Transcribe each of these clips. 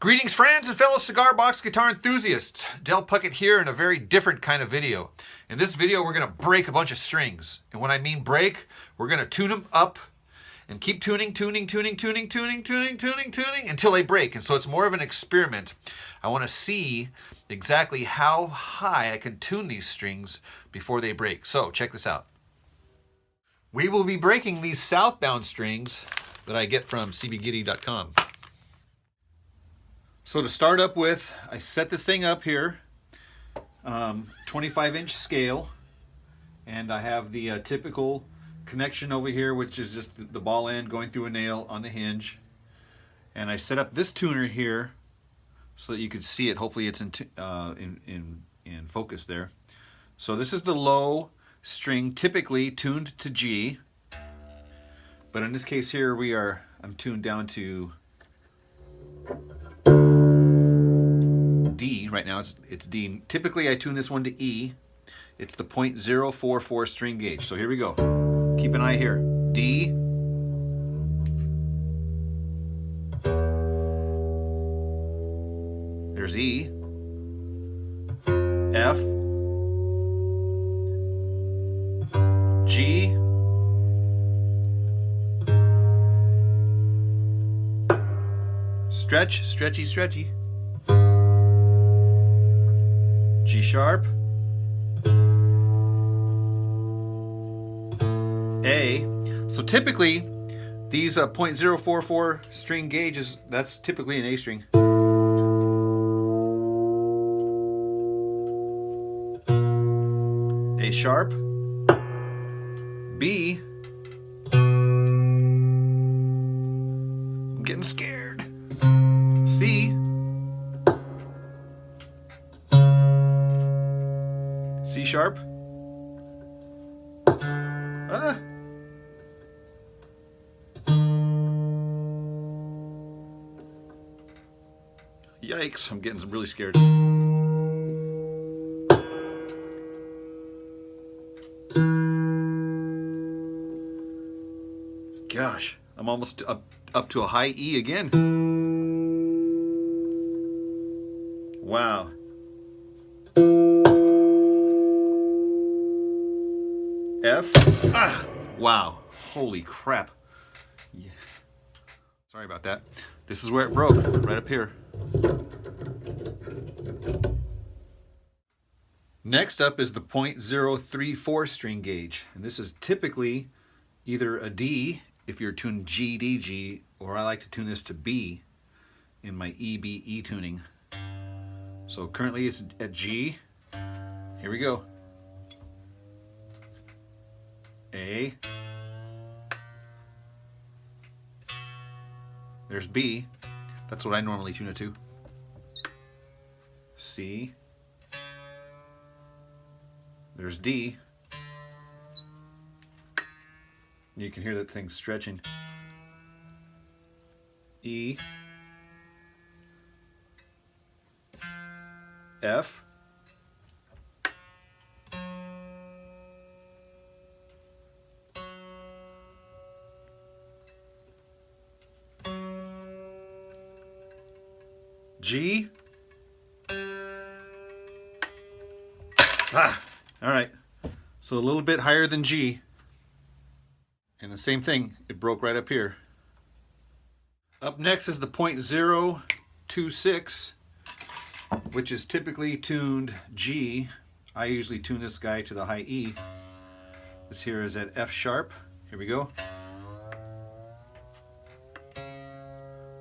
Greetings friends and fellow cigar box guitar enthusiasts. Del Puckett here in a very different kind of video. In this video we're going to break a bunch of strings. And when I mean break, we're going to tune them up and keep tuning until they break. And so it's more of an experiment. I want to see exactly how high I can tune these strings before they break. So check this out. We will be breaking these southbound strings that I get from cbgiddy.com. So to start up with, I set this thing up here, 25-inch scale, and I have the typical connection over here, which is just the ball end going through a nail on the hinge. And I set up this tuner here so that you could see it. Hopefully it's in focus there. So this is the low string, typically tuned to G, but in this case here I'm tuned down to D. Right now it's D. Typically I tune this one to E. It's the .044 string gauge. So here we go. Keep an eye here. D. There's E. F. G. Stretch, stretchy, stretchy. G sharp, A. So typically these .044 string gauges, that's typically an A string. A sharp, B. I'm getting scared. C. C sharp. Yikes, I'm getting really scared. Gosh, I'm almost up to a high E again. Wow. F. Ah, wow. Holy crap. Yeah. Sorry about that. This is where it broke, right up here. Next up is the .034 string gauge. And this is typically either a D if you're tuned G, D, G, or I like to tune this to B in my EBE tuning. So currently it's at G. Here we go. A. There's B. That's what I normally tune it to. C. There's D. You can hear that thing stretching. E. F. G. Ah, all right. So a little bit higher than G. And the same thing, it broke right up here. Up next is the .026, which is typically tuned G. I usually tune this guy to the high E. This here is at F sharp. Here we go.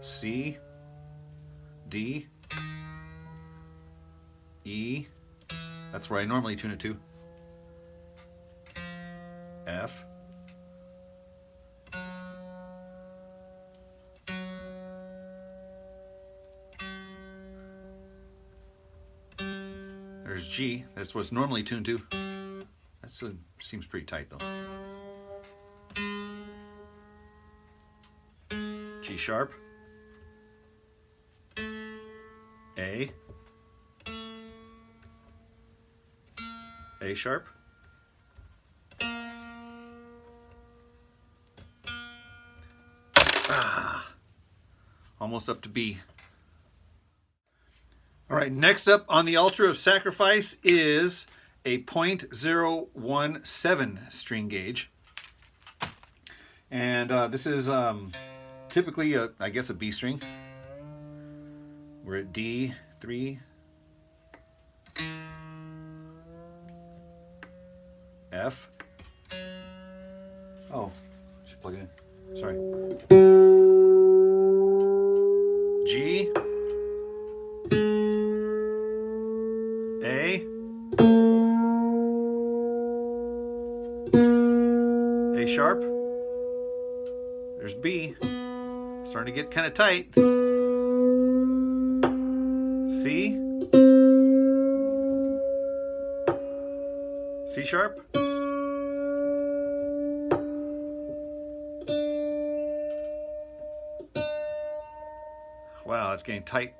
C. D, E, that's where I normally tune it to, F, there's G, that's what's normally tuned to. That seems pretty tight though. G sharp. A sharp, almost up to B. All right, next up on the altar of sacrifice is a .017 string gauge. And this is typically, I guess, a B string. We're at D3, F. Oh, I should plug it in. Sorry. G, A sharp. There's B. Starting to get kind of tight. C. C sharp. Wow, that's getting tight.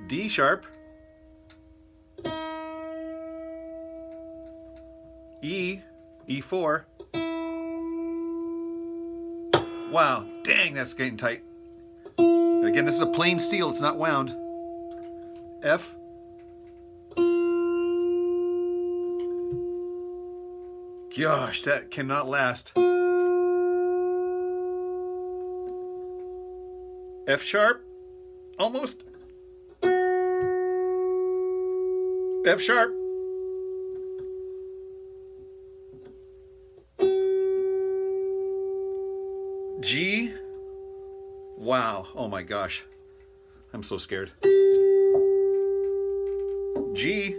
D sharp. E, E4. Wow, dang, that's getting tight. Again, this is a plain steel, it's not wound. F. Gosh, that cannot last. F sharp, almost. F sharp. G. Wow, oh my gosh. I'm so scared. G.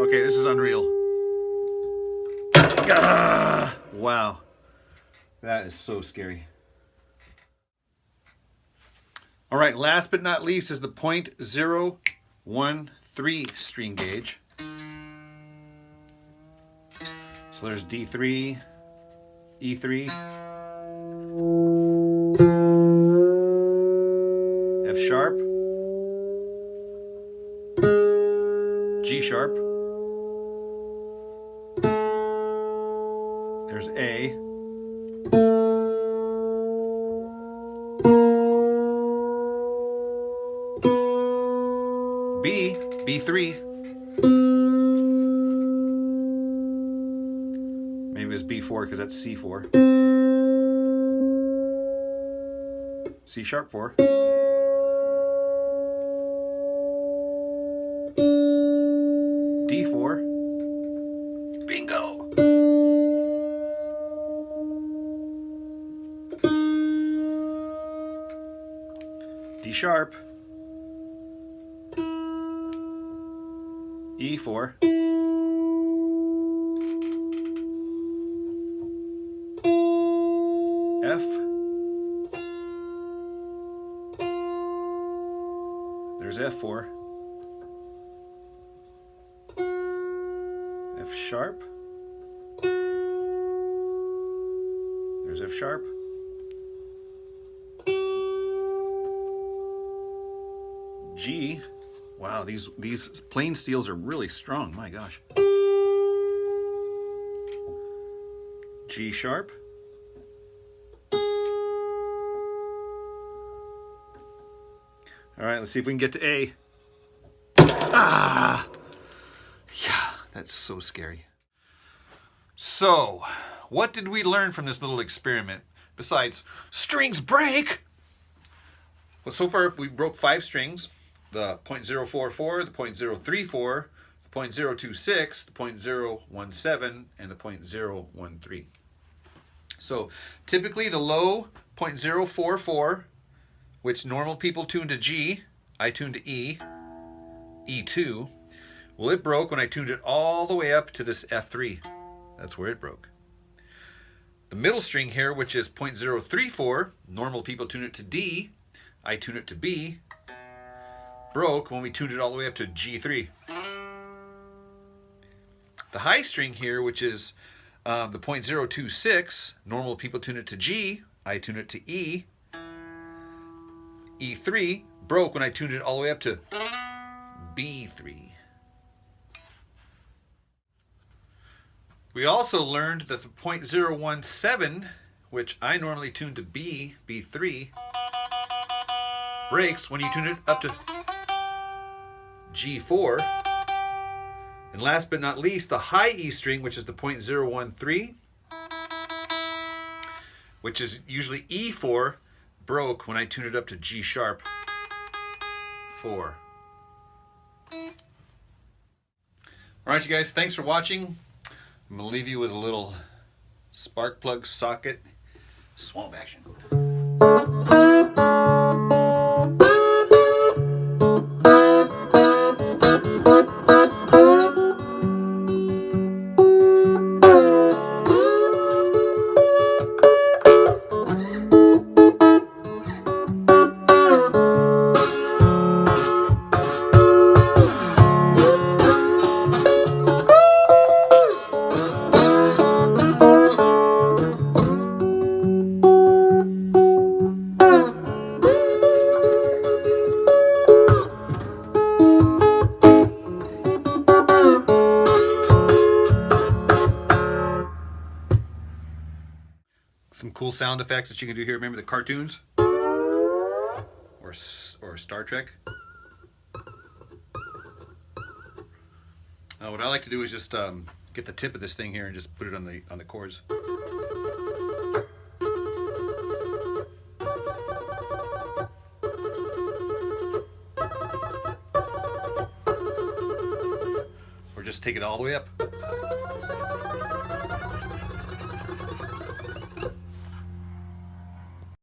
Okay, this is unreal. Ah, wow. That is so scary. All right, last but not least is the .013 string gauge. So there's D3, E3, F sharp, G sharp, there's A, B, B3, maybe it's B4 because that's C4, C sharp 4, D4, bingo! D sharp, E4, F, there's F4, F sharp, there's F sharp, G. Wow, these plain steels are really strong, my gosh. G sharp. All right, let's see if we can get to A. Ah! Yeah, that's so scary. So, what did we learn from this little experiment besides strings break? Well, so far we broke 5 strings. The .044, the .034, the .026, the .017, and the .013. So typically the low .044, which normal people tune to G, I tune to E, E2. Well, it broke when I tuned it all the way up to this F3. That's where it broke. The middle string here, which is .034, normal people tune it to D, I tune it to B, broke when we tuned it all the way up to G3. The high string here, which is the .026, normal people tune it to G, I tune it to E, E3, broke when I tuned it all the way up to B3. We also learned that the .017, which I normally tune to B, B3, breaks when you tune it up to G4. And last but not least, the high E string, which is the .013, which is usually E4, broke when I tune it up to G sharp 4. Alright, you guys, thanks for watching. I'm going to leave you with a little spark plug socket swamp action. Some cool sound effects that you can do here. Remember the cartoons? Or Star Trek? What I like to do is just get the tip of this thing here and just put it on the chords. Or just take it all the way up.